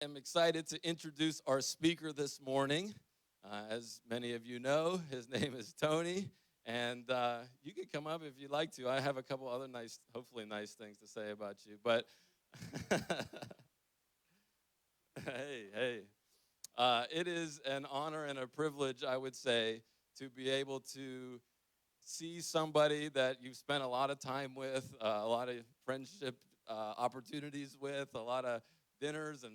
I'm excited to introduce our speaker this morning. As many of you know, his name is Tony, and you can come up if you'd like to. I have a couple other nice, hopefully nice things to say about you, but hey. It is an honor and a privilege, I would say, to be able to see somebody that you've spent a lot of time with, a lot of friendship opportunities with, a lot of dinners and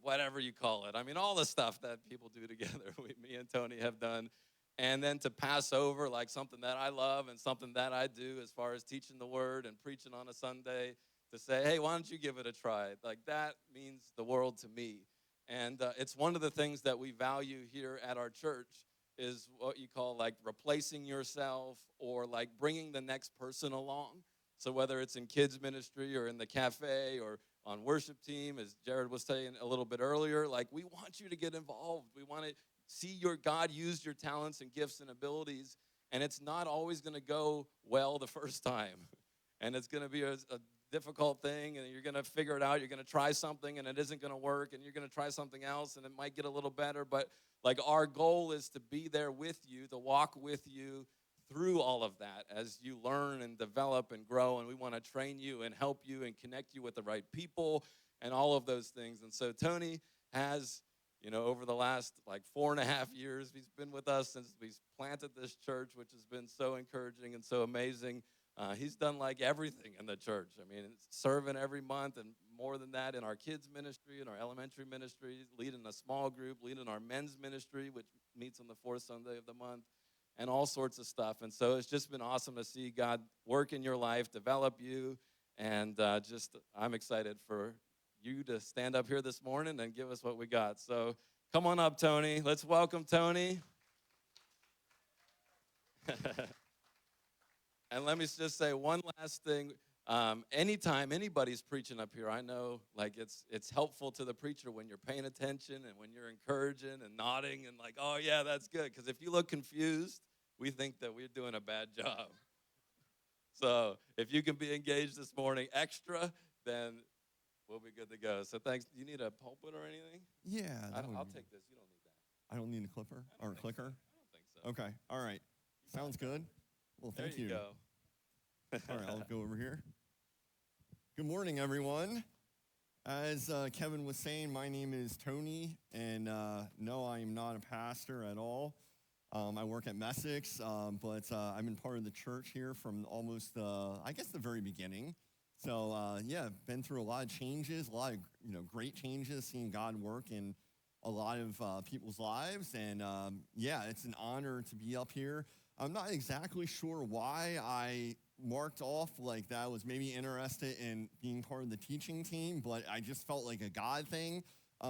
whatever you call it. I mean, all the stuff that people do together, me and Tony have done. And then to pass over like something that I love and something that I do as far as teaching the word and preaching on a Sunday, to say, hey, why don't you give it a try? Like that means the world to me. And it's one of the things that we value here at our church is what you call like replacing yourself or like bringing the next person along. So whether it's in kids ministry or in the cafe or on worship team, as Jared was saying a little bit earlier, like we want you to get involved. We want to see your God use your talents and gifts and abilities. And it's not always going to go well the first time. And it's going to be a difficult thing, and you're going to figure it out. You're going to try something, and it isn't going to work, and you're going to try something else, and it might get a little better. But like our goal is to be there with you, to walk with you through all of that as you learn and develop and grow. And we want to train you and help you and connect you with the right people and all of those things. And so Tony has, over the last like 4.5 years, he's been with us since we've planted this church, which has been so encouraging and so amazing. He's done like everything in the church. I mean, serving every month and more than that in our kids ministry, in our elementary ministry, leading a small group, leading our men's ministry, which meets on the fourth Sunday of the month, and all sorts of stuff. And so it's just been awesome to see God work in your life, develop you, and I'm excited for you to stand up here this morning and give us what we got. So come on up, Tony. Let's welcome Tony. And let me just say one last thing. Anytime anybody's preaching up here, I know like it's helpful to the preacher when you're paying attention and when you're encouraging and nodding and like, oh yeah, that's good. Because if you look confused, we think that we're doing a bad job. So if you can be engaged this morning extra, then we'll be good to go. So thanks. Do you need a pulpit or anything? Yeah. I'll take this. You don't need that. I don't need a clipper or a clicker? So. I don't think so. Okay. All right. Sounds good. Well, thank you. There you go. All right, I'll go over here. Good morning, everyone. As Kevin was saying, my name is Tony, and no, I am not a pastor at all. I work at Messick's, but I've been part of the church here from almost, the very beginning. So, been through a lot of changes, a lot of great changes, seeing God work in a lot of people's lives, and it's an honor to be up here. I'm not exactly sure why I marked off like that I was maybe interested in being part of the teaching team, but I just felt like a God thing.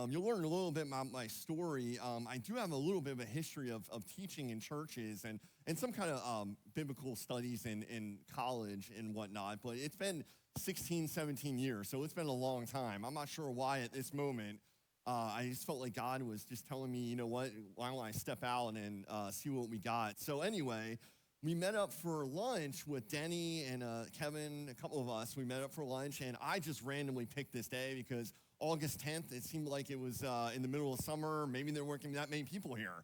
You'll learn a little bit about my story. I do have a little bit of a history of teaching in churches and some kind of biblical studies in college and whatnot, but it's been 16, 17 years, so it's been a long time. I'm not sure why at this moment. I just felt like God was just telling me, you know what, why don't I step out and see what we got. So anyway, we met up for lunch with Denny and Kevin, a couple of us. We met up for lunch, and I just randomly picked this day because August 10th, it seemed like it was in the middle of summer. Maybe there weren't that many people here,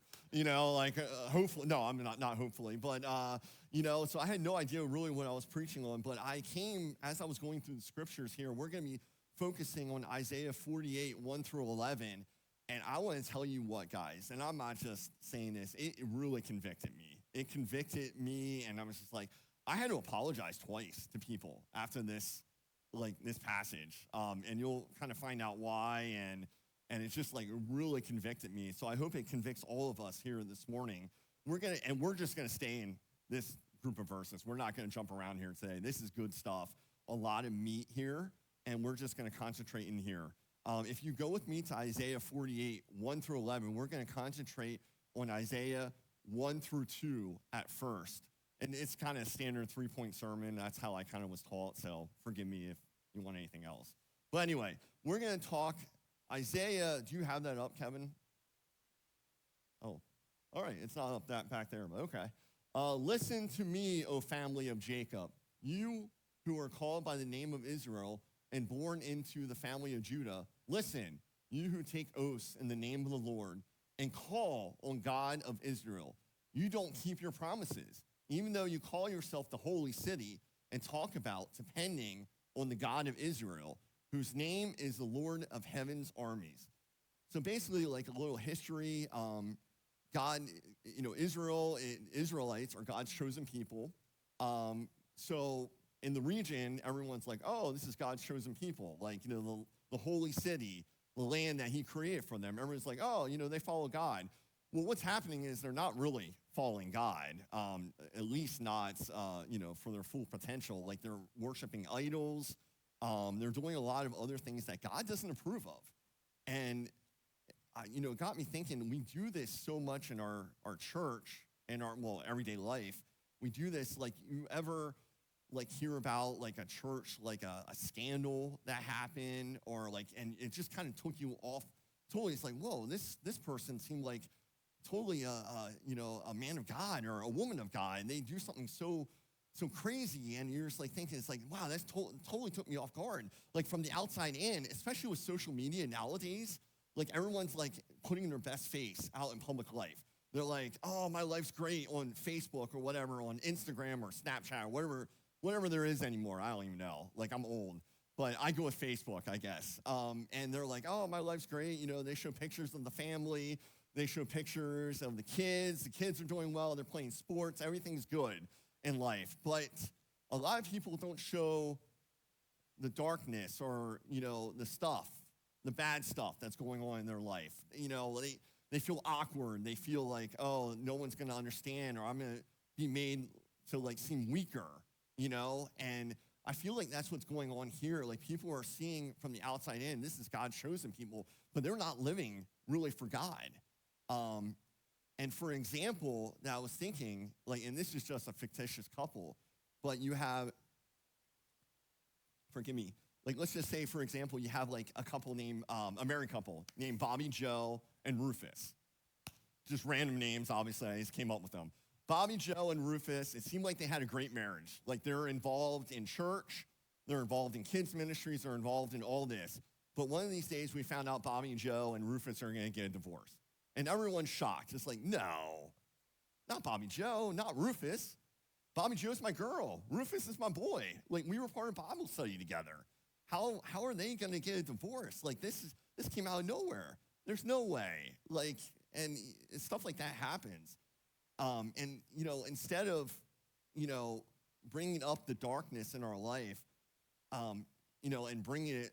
hopefully. No, I'm not hopefully, but, so I had no idea really what I was preaching on, but I came, as I was going through the scriptures here, we're going to be focusing on Isaiah 48, 1 through 11. And I want to tell you what, guys, and I'm not just saying this, it really convicted me. It convicted me, and I was just like, I had to apologize twice to people after this passage. And you'll kind of find out why, and it's just like it really convicted me. So I hope it convicts all of us here this morning. We're just gonna stay in this group of verses. We're not gonna jump around here today. This is good stuff. A lot of meat here. And we're just going to concentrate in here. If you go with me to Isaiah 48, 1 through 11, we're going to concentrate on Isaiah 1 through 2 at first. And it's kind of a standard 3-point sermon. That's how I kind of was taught, so forgive me if you want anything else. But anyway, we're going to talk Isaiah. Do you have that up, Kevin? Oh, all right. It's not up that back there, but okay. Listen to me, O family of Jacob, you who are called by the name of Israel, and born into the family of Judah. Listen, you who take oaths in the name of the Lord and call on God of Israel, you don't keep your promises, even though you call yourself the holy city and talk about depending on the God of Israel, whose name is the Lord of heaven's armies. So basically, like a little history, God, Israelites are God's chosen people. So in the region, everyone's like, oh, this is God's chosen people. Like, the holy city, the land that he created for them. Everyone's like, oh, they follow God. Well, what's happening is they're not really following God, at least not, for their full potential. Like, they're worshiping idols. They're doing a lot of other things that God doesn't approve of. And, it got me thinking, we do this so much in our church and our, everyday life. We do this, like, you ever, hear about, a church, a scandal that happened, or, and it just kind of took you off totally. It's like, whoa, this person seemed like totally a man of God or a woman of God, and they do something so crazy, and you're just thinking, it's like, wow, that's totally took me off guard. Like, from the outside in, especially with social media nowadays, everyone's putting their best face out in public life. They're like, oh, my life's great on Facebook or whatever, on Instagram or Snapchat or whatever there is anymore. I don't even know. I'm old, but I go with Facebook, I guess. And they're like, oh, my life's great. They show pictures of the family. They show pictures of the kids. The kids are doing well. They're playing sports. Everything's good in life. But a lot of people don't show the darkness or, the stuff, the bad stuff that's going on in their life. They feel awkward. They feel like, oh, no one's going to understand, or I'm going to be made to seem weaker, and I feel like that's what's going on here. People are seeing from the outside in, this is God's chosen people, but they're not living really for God. And for example, that I was thinking, and this is just a fictitious couple, but you have, forgive me, let's just say, for example, you have a couple named, a married couple named Bobby Joe and Rufus. Just random names, obviously, I just came up with them. Bobby Joe and Rufus, it seemed like they had a great marriage. They're involved in church, they're involved in kids ministries, they're involved in all this. But one of these days, we found out Bobby and Joe and Rufus are gonna get a divorce. And everyone's shocked. It's like, no, not Bobby Joe, not Rufus. Bobby Joe's my girl. Rufus is my boy. We were part of Bible study together. How are they gonna get a divorce? This came out of nowhere. There's no way. And stuff like that happens. And, instead of, bringing up the darkness in our life, and bringing it,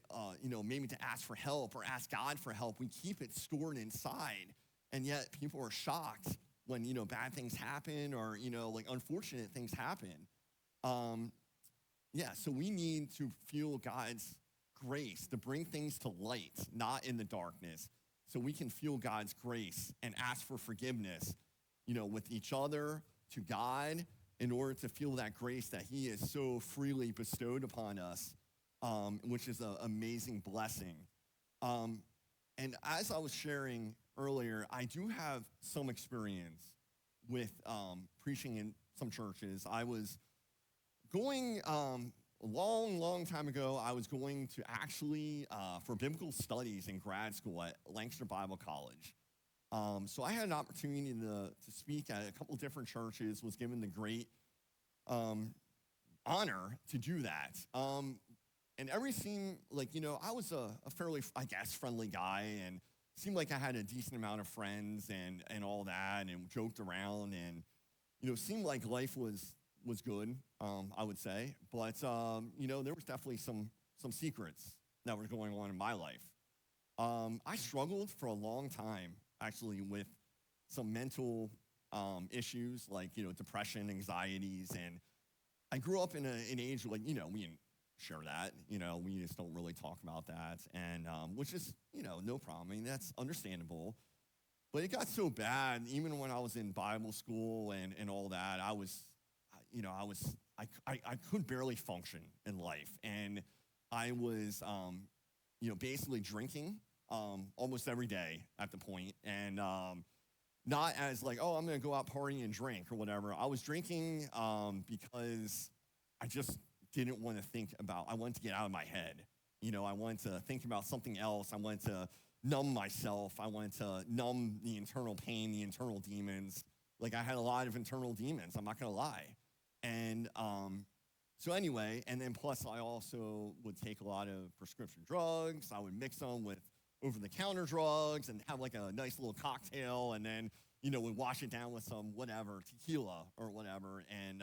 maybe to ask for help or ask God for help, we keep it stored inside. And yet people are shocked when, bad things happen or, unfortunate things happen. So we need to feel God's grace to bring things to light, not in the darkness, so we can feel God's grace and ask for forgiveness, with each other, to God, in order to feel that grace that he has so freely bestowed upon us, which is an amazing blessing. And as I was sharing earlier, I do have some experience with preaching in some churches. I was going, a long time ago, I was going to actually, for biblical studies in grad school at Lancaster Bible College. So I had an opportunity to speak at a couple different churches, was given the great honor to do that. And everything, I was a fairly, I guess, friendly guy, and seemed like I had a decent amount of friends and all that, and joked around, and, seemed like life was good, I would say. But, there was definitely some secrets that were going on in my life. I struggled for a long time, actually, with some mental issues like, depression, anxieties. And I grew up in an age where, we didn't share that. We just don't really talk about that. And which is, no problem. I mean, that's understandable. But it got so bad, even when I was in Bible school and all that, I could barely function in life. And I was, basically drinking almost every day at the point. And not as oh, I'm going to go out partying and drink or whatever. I was drinking because I just didn't want to think about, I wanted to get out of my head. I wanted to think about something else. I wanted to numb myself. I wanted to numb the internal pain, the internal demons. Like, I had a lot of internal demons, I'm not going to lie. And so anyway, and then plus I also would take a lot of prescription drugs. I would mix them with over-the-counter drugs and have like a nice little cocktail, and then, would wash it down with some whatever, tequila or whatever. And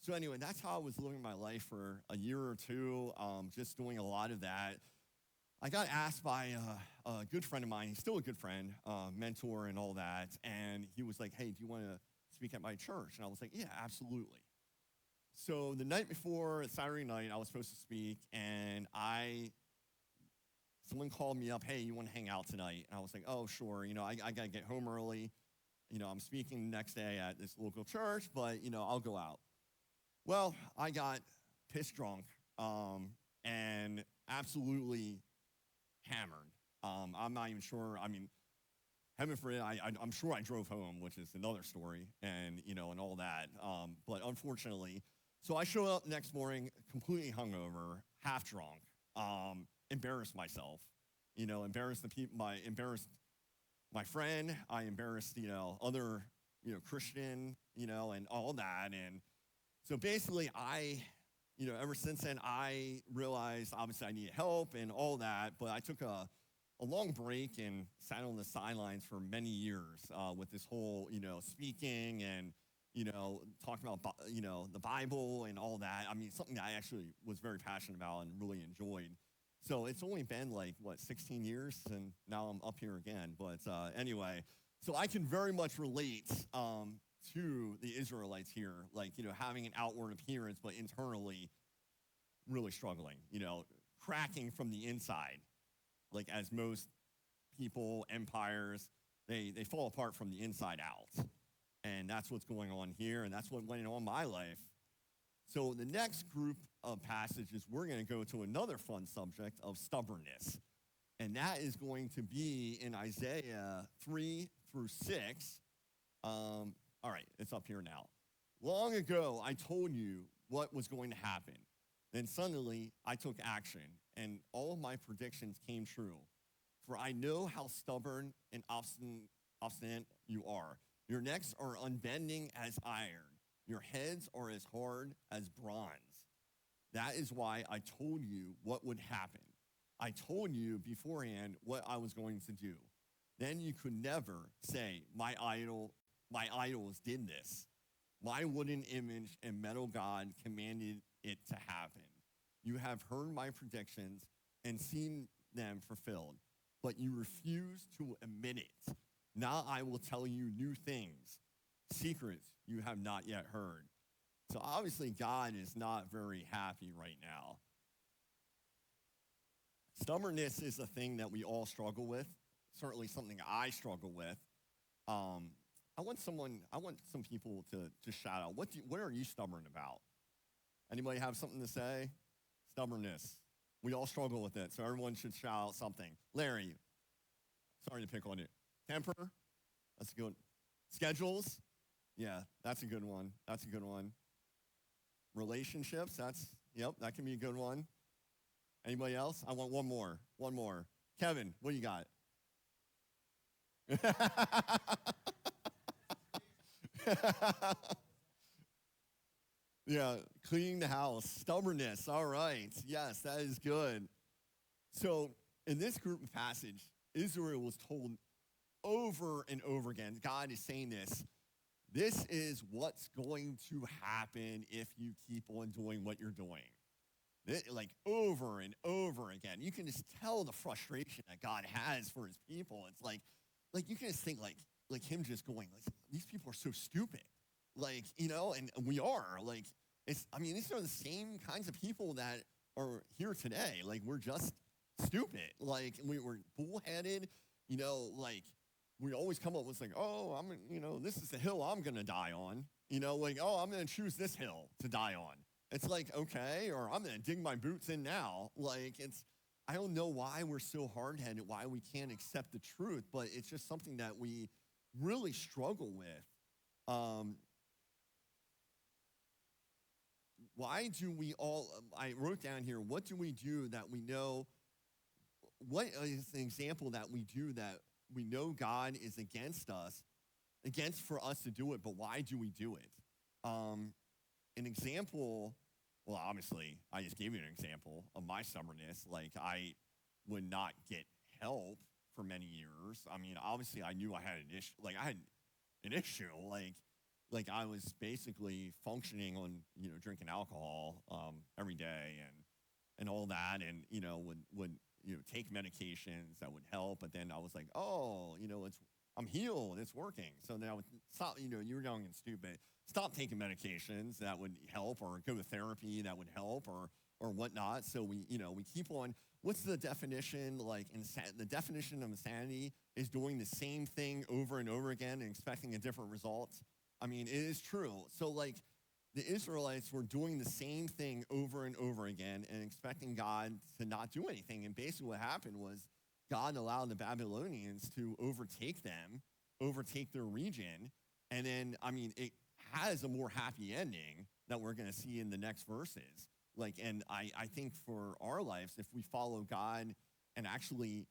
so anyway, that's how I was living my life for a year or two, just doing a lot of that. I got asked by a good friend of mine, he's still a good friend, mentor and all that, and he was like, hey, do you want to speak at my church? And I was like, yeah, absolutely. So the night before, Saturday night, I was supposed to speak, and someone called me up, hey, you want to hang out tonight? And I was like, oh, sure, I got to get home early. I'm speaking the next day at this local church, but, I'll go out. Well, I got pissed drunk and absolutely hammered. I'm not even sure. I mean, heaven forbid, I'm sure I drove home, which is another story, and, and all that. But unfortunately, so I showed up the next morning completely hungover, half drunk, embarrassed myself, embarrassed the people, embarrassed my friend, I embarrassed, other, Christian, and all that. And so basically ever since then, I realized obviously I needed help and all that, but I took a long break and sat on the sidelines for many years with this whole, speaking and, talking about, the Bible and all that. I mean, something that I actually was very passionate about and really enjoyed. So it's only been 16 years, and now I'm up here again. But anyway, so I can very much relate to the Israelites here, having an outward appearance, but internally really struggling, cracking from the inside. As most people, empires, they fall apart from the inside out. And that's what's going on here, and that's what went on in my life. So the next group of passages, we're going to go to another fun subject of stubbornness. And that is going to be in Isaiah 3 through 6. All right, it's up here now. Long ago, I told you what was going to happen. Then suddenly, I took action, and all of my predictions came true. For I know how stubborn and obstinate you are. Your necks are unbending as iron. Your heads are as hard as bronze. That is why I told you what would happen. I told you beforehand what I was going to do. Then you could never say, my idols did this. My wooden image and metal god commanded it to happen. You have heard my predictions and seen them fulfilled, but you refuse to admit it. Now I will tell you new things, secrets you have not yet heard. So obviously God is not very happy right now. Stubbornness is a thing that we all struggle with, certainly something I struggle with. I want some people to shout out. What are you stubborn about? Anybody have something to say? Stubbornness. We all struggle with it, so everyone should shout out something. Larry, sorry to pick on you. Temper, that's a good one. Schedules, yeah, that's a good one. That's a good one. Relationships, that can be a good one. Anybody else? I want one more. Kevin, what do you got? Yeah, cleaning the house, stubbornness. All right. Yes, that is good. So in this group of passage, Israel was told over and over again, God is saying this. This is what's going to happen if you keep on doing what you're doing. Over and over again. You can just tell the frustration that God has for his people. It's like you can just think like him just going, these people are so stupid. And we are. These are the same kinds of people that are here today. We're just stupid. We're bullheaded. We always come up with this is the hill I'm going to die on. I'm going to choose this hill to die on. It's okay, or I'm going to dig my boots in now. I don't know why we're so hard-headed, why we can't accept the truth, but it's just something that we really struggle with. Why do we all, I wrote down here, what do we do that we know what is an example that we do that we know God is against us, against for us to do it, but why do we do it? An example, well, obviously, I just gave you an example of my stubbornness. Like, I would not get help for many years. I mean, obviously, I knew I had an issue. Like, I had an issue. Like I was basically functioning on, drinking alcohol every day and all that, and would take medications that would help. But then I was like, oh, I'm healed. It's working. So now stop. You're young and stupid. Stop taking medications that would help, or go to therapy that would help, or whatnot. So we keep on. What's the definition? Like, the definition of insanity is doing the same thing over and over again and expecting a different result. I mean, it is true. So, like, the Israelites were doing the same thing over and over again and expecting God to not do anything. And basically what happened was God allowed the Babylonians to overtake them, overtake their region. And then, I mean, it has a more happy ending that we're going to see in the next verses. Like, and I think for our lives, if we follow God and actually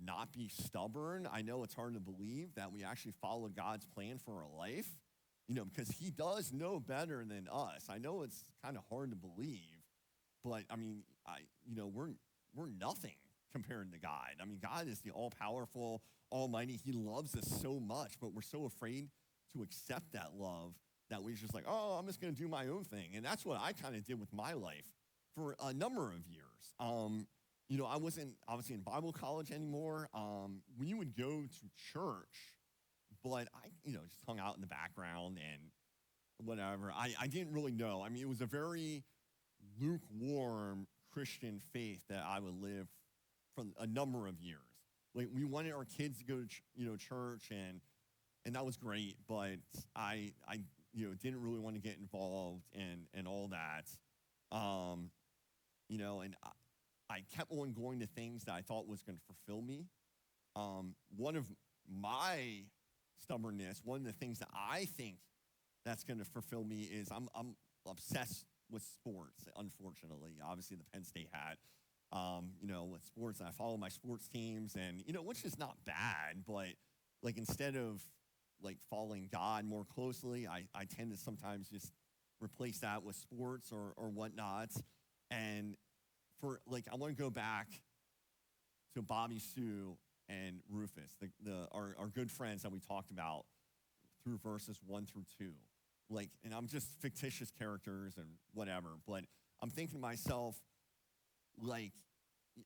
not be stubborn, I know it's hard to believe that we actually follow God's plan for our life, because he does know better than us. I know it's kind of hard to believe, but I mean, we're nothing compared to God. I mean, God is the all-powerful, almighty. He loves us so much, but we're so afraid to accept that love that we're just like, oh, I'm just going to do my own thing. And that's what I kind of did with my life for a number of years. I wasn't obviously in Bible college anymore. We would go to church, but I, just hung out in the background and whatever. I didn't really know. I mean, it was a very lukewarm Christian faith that I would live for a number of years. Like, we wanted our kids to go to, church, and that was great, but I didn't really want to get involved and all that. And I kept on going to things that I thought was going to fulfill me. One of my stubbornness, one of the things that I think that's going to fulfill me is I'm obsessed with sports, unfortunately. Obviously, the Penn State hat, with sports. I follow my sports teams, and, which is not bad, but, like, instead of, like, following God more closely, I tend to sometimes just replace that with sports or whatnot. And I want to go back to Bobby Sue and Rufus, our good friends that we talked about through verses 1 through 2. Like, and I'm just fictitious characters and whatever, but I'm thinking to myself, like,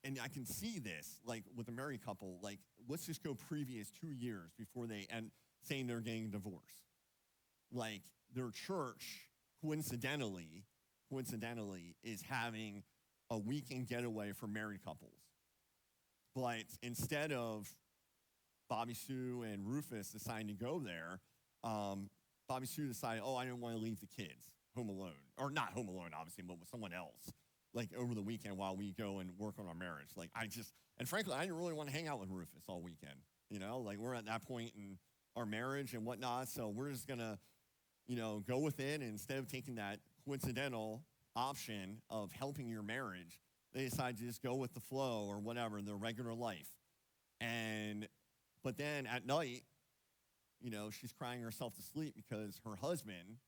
and I can see this, like, with a married couple, like, let's just go previous 2 years before they end saying they're getting a divorce. Like, their church, coincidentally, is having a weekend getaway for married couples. But instead of Bobby Sue and Rufus deciding to go there, Bobby Sue decided, I didn't want to leave the kids home alone. Or not home alone, obviously, but with someone else, like, over the weekend while we go and work on our marriage. Like, and frankly, I didn't really want to hang out with Rufus all weekend. Like, we're at that point in our marriage and whatnot, so we're just going to, go with it. And instead of taking that coincidental option of helping your marriage, they decide to just go with the flow or whatever in their regular life. But then at night, she's crying herself to sleep because her husband,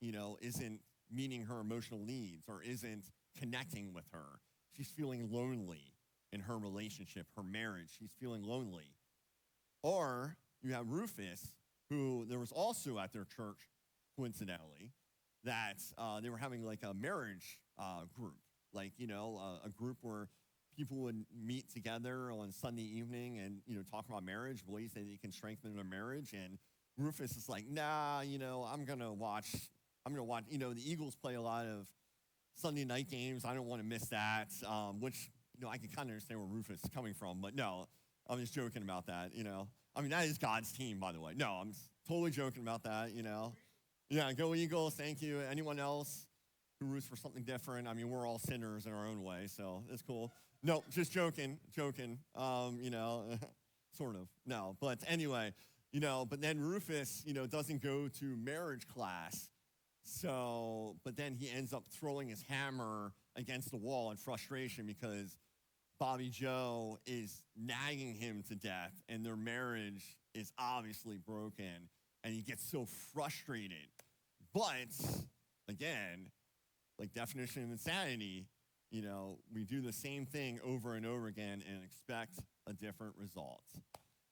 isn't meeting her emotional needs or isn't connecting with her. She's feeling lonely in her relationship, her marriage. She's feeling lonely. Or you have Rufus, who there was also at their church, coincidentally, that they were having like a marriage group, like, a group where people would meet together on Sunday evening and, talk about marriage, ways that they can strengthen their marriage. And Rufus is like, nah, I'm going to watch, the Eagles play a lot of Sunday night games. I don't want to miss that, which, I can kind of understand where Rufus is coming from. But no, I'm just joking about that, I mean, that is God's team, by the way. No, I'm totally joking about that, Yeah, go Eagles, thank you. Anyone else who roots for something different? I mean, we're all sinners in our own way, so it's cool. No, just joking, sort of. No, but anyway, but then Rufus, doesn't go to marriage class. So, but then he ends up throwing his hammer against the wall in frustration because Bobby Joe is nagging him to death, and their marriage is obviously broken, and he gets so frustrated. But, again, like definition of insanity, we do the same thing over and over again and expect a different result.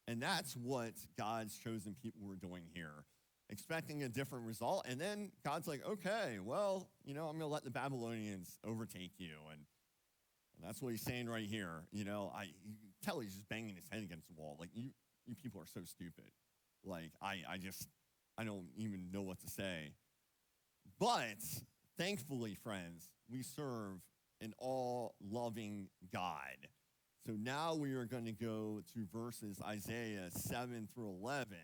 And that's what God's chosen people were doing here, expecting a different result. And then God's like, okay, well, I'm going to let the Babylonians overtake you. And that's what he's saying right here. You can tell he's just banging his head against the wall. Like, you people are so stupid. Like, I don't even know what to say. But thankfully, friends, we serve an all-loving God. So now we are going to go to verses Isaiah 7 through 11.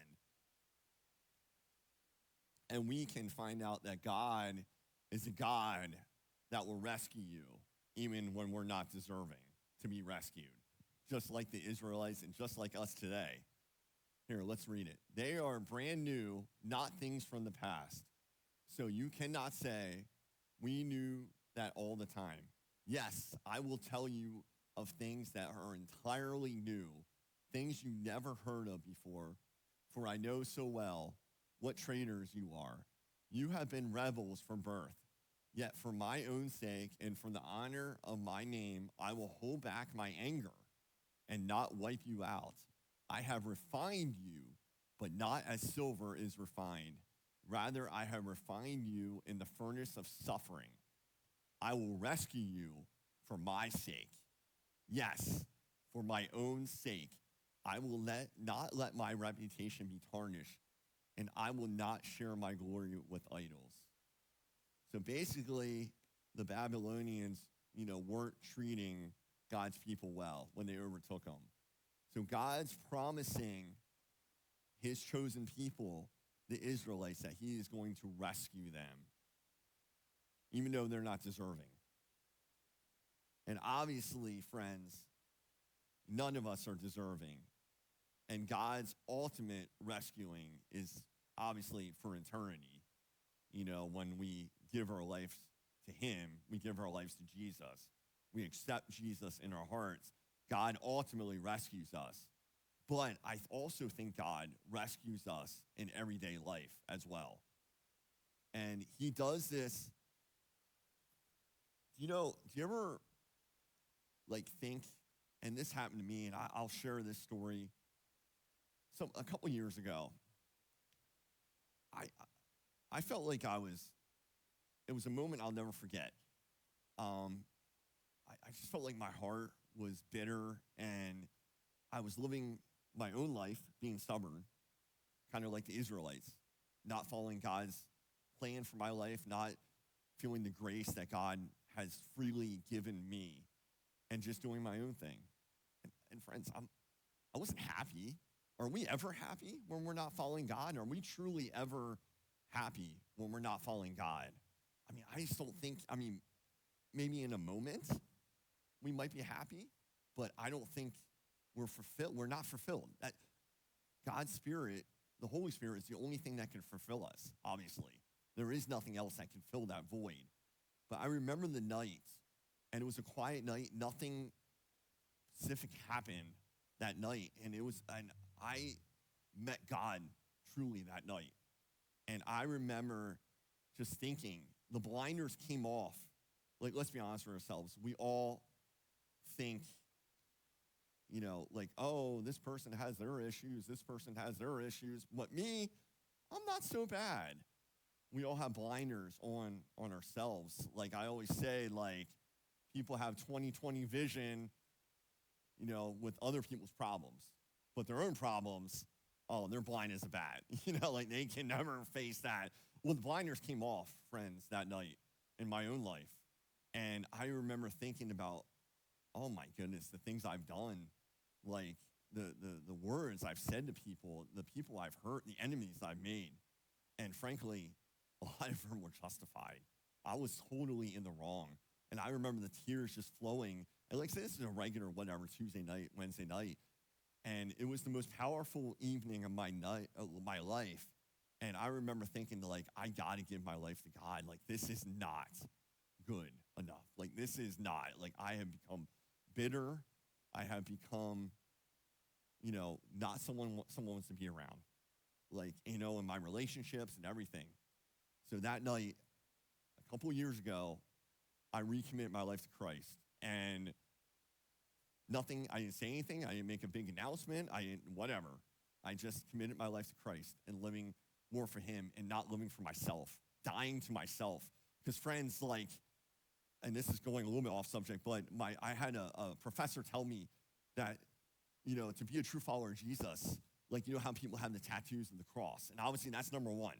And we can find out that God is a God that will rescue you, even when we're not deserving to be rescued, just like the Israelites and just like us today. Here, let's read it. They are brand new, not things from the past. So you cannot say, we knew that all the time. Yes, I will tell you of things that are entirely new, things you never heard of before, for I know so well what traitors you are. You have been rebels from birth. Yet for my own sake and for the honor of my name, I will hold back my anger and not wipe you out. I have refined you, but not as silver is refined. Rather, I have refined you in the furnace of suffering. I will rescue you for my sake. Yes, for my own sake. I will not let my reputation be tarnished, and I will not share my glory with idols. So basically, the Babylonians, weren't treating God's people well when they overtook them. So God's promising his chosen people, the Israelites, that he is going to rescue them, even though they're not deserving. And obviously, friends, none of us are deserving. And God's ultimate rescuing is obviously for eternity. When we give our lives to him, we give our lives to Jesus. We accept Jesus in our hearts. God ultimately rescues us. But I also think God rescues us in everyday life as well. And he does this. Do you ever think, and this happened to me, and I'll share this story. So a couple years ago, I felt like it was a moment I'll never forget. I just felt like my heart was bitter, and I was living my own life, being stubborn, kind of like the Israelites, not following God's plan for my life, not feeling the grace that God has freely given me, and just doing my own thing. And friends, I wasn't happy. Are we ever happy when we're not following God? Are we truly ever happy when we're not following God? I just don't think, maybe in a moment we might be happy, but I don't think we're fulfilled. We're not fulfilled. That God's Spirit, the Holy Spirit, is the only thing that can fulfill us, obviously. There is nothing else that can fill that void. But I remember the night, and it was a quiet night. Nothing specific happened that night, and I met God truly that night. And I remember just thinking, the blinders came off. Let's be honest with ourselves. We all think, oh, this person has their issues, this person has their issues. But me, I'm not so bad. We all have blinders on ourselves. I always say, people have 20/20 vision, with other people's problems. But their own problems, they're blind as a bat. They can never face that. Well, the blinders came off, friends, that night in my own life. And I remember thinking about, oh my goodness, the things I've done, the words I've said to people, the people I've hurt, the enemies I've made. And frankly, a lot of them were justified. I was totally in the wrong. And I remember the tears just flowing. And say this is a regular whatever, Tuesday night, Wednesday night. And it was the most powerful evening of my life. And I remember thinking, I got to give my life to God. This is not good enough. This is not. I have become bitter. I have become, not someone wants to be around. Like, in my relationships and everything. So that night, a couple years ago, I recommitted my life to Christ. And I didn't say anything. I didn't make a big announcement. I didn't, whatever. I just committed my life to Christ and living more for him and not living for myself, dying to myself. Because friends, and this is going a little bit off subject, but I had a professor tell me that, to be a true follower of Jesus, how people have the tattoos of the cross. And obviously that's number one.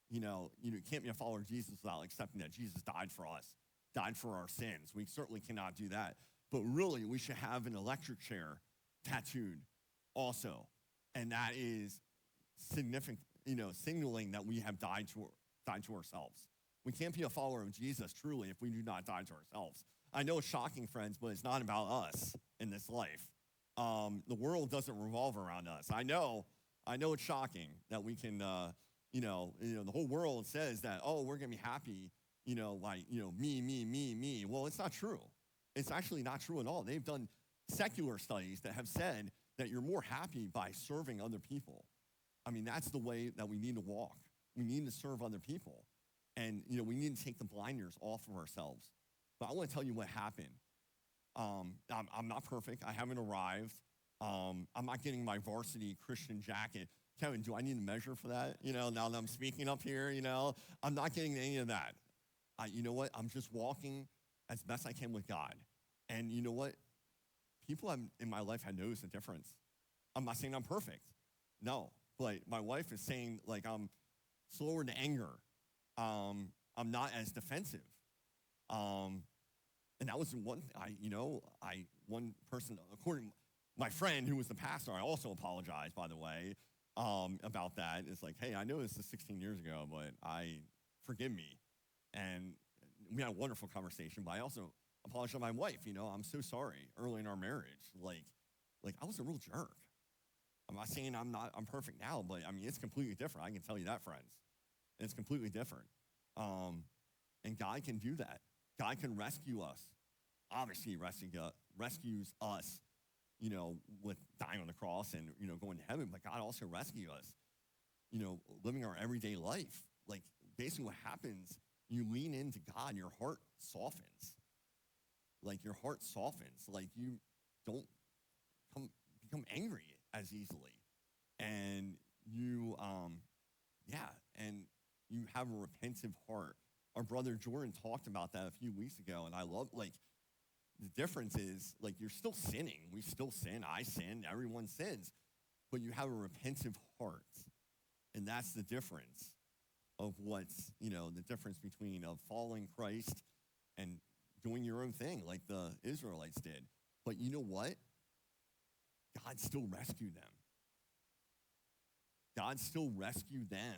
You can't be a follower of Jesus without accepting that Jesus died for us, died for our sins. We certainly cannot do that. But really, we should have an electric chair tattooed also. And that is significant, signaling that we have died to ourselves. We can't be a follower of Jesus, truly, if we do not die to ourselves. I know it's shocking, friends, but it's not about us in this life. The world doesn't revolve around us. I know it's shocking that we can, the whole world says that, oh, we're going to be happy, me. Well, it's not true. It's actually not true at all. They've done secular studies that have said that you're more happy by serving other people. I mean, that's the way that we need to walk. We need to serve other people. And, we need to take the blinders off of ourselves. But I want to tell you what happened. I'm not perfect. I haven't arrived. I'm not getting my varsity Christian jacket. Kevin, do I need to measure for that? Now that I'm speaking up here, I'm not getting any of that. You know what? I'm just walking as best I can with God. And you know what? People in my life have noticed a difference. I'm not saying I'm perfect. No. But my wife is saying, I'm slower to anger. I'm not as defensive. And that was one person, according to my friend who was the pastor, I also apologized, by the way, about that. It's like, hey, I know this is 16 years ago, but forgive me. And we had a wonderful conversation, but I also apologized to my wife. I'm so sorry early in our marriage. I was a real jerk. I'm not saying I'm perfect now, but I mean, it's completely different. I can tell you that, friends. It's completely different. And God can do that. God can rescue us. Obviously, rescues us, with dying on the cross and, going to heaven. But God also rescues us, living our everyday life. Basically what happens, you lean into God, your heart softens. Your heart softens. You don't become angry as easily. And you, and you have a repentant heart. Our brother Jordan talked about that a few weeks ago, and I love, the difference is, you're still sinning. We still sin. I sin. Everyone sins. But you have a repentant heart. And that's the difference of what's, the difference between following Christ and doing your own thing like the Israelites did. But you know what? God still rescued them. God still rescued them.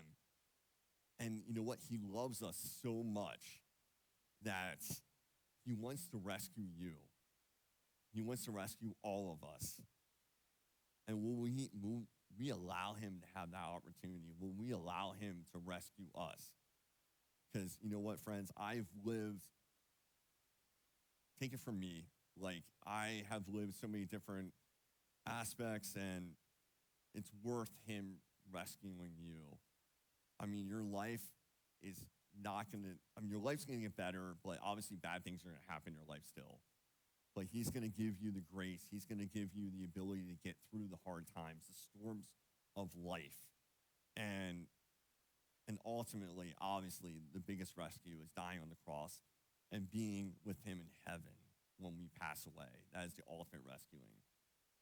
And you know what? He loves us so much that he wants to rescue you. He wants to rescue all of us. And will we allow him to have that opportunity? Will we allow him to rescue us? Because you know what, friends? I've lived, take it from me, I have lived so many different aspects, and it's worth him rescuing you. I mean, your life is not going to, your life's going to get better, but obviously bad things are going to happen in your life still. But he's going to give you the grace. He's going to give you the ability to get through the hard times, the storms of life. And ultimately, obviously, the biggest rescue is dying on the cross and being with him in heaven when we pass away. That is the ultimate rescuing.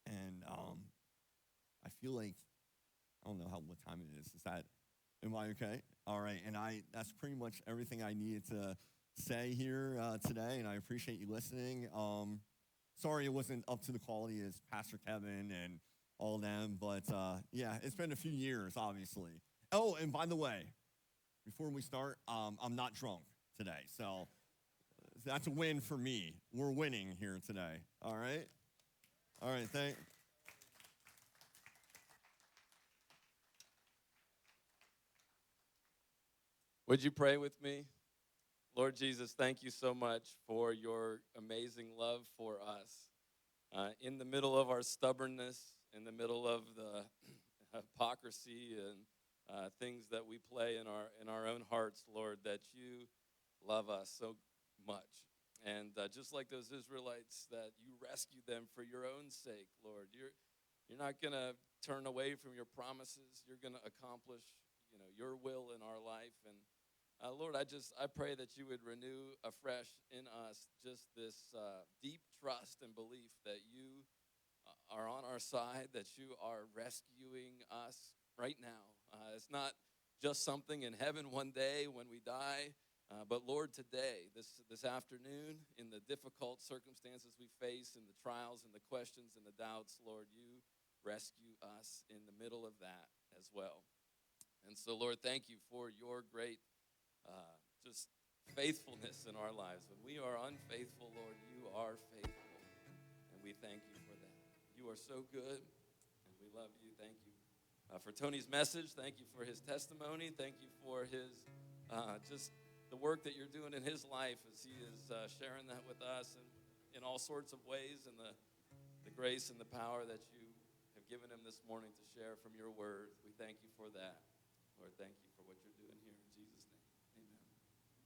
And I feel like, I don't know what time it is. Am I okay? All right, and that's pretty much everything I needed to say here today, and I appreciate you listening. Sorry it wasn't up to the quality as Pastor Kevin and all of them, but yeah, it's been a few years, obviously. Oh, and by the way, before we start, I'm not drunk today, so that's a win for me. We're winning here today, all right? All right, Would you pray with me? Lord Jesus, thank you so much for your amazing love for us. in the middle of our stubbornness, in the middle of the hypocrisy and things that we play in our own hearts, Lord, that you love us so much. And just like those Israelites, that you rescued them for your own sake, Lord. You're not going to turn away from your promises. You're going to accomplish, your will in our life. And Lord, I pray that you would renew afresh in us just this deep trust and belief that you are on our side, that you are rescuing us right now. It's not just something in heaven one day when we die, but Lord, today, this afternoon, in the difficult circumstances we face, in the trials and the questions and the doubts, Lord, you rescue us in the middle of that as well. And so, Lord, thank you for your great just faithfulness in our lives. When we are unfaithful, Lord, you are faithful, and we thank you for that. You are so good, and we love you. Thank you for Tony's message. Thank you for his testimony. Thank you for his just the work that you're doing in his life as he is sharing that with us and in all sorts of ways, and the grace and the power that you have given him this morning to share from your word. We thank you for that. Lord, thank you for what you're doing here in Jesus' name.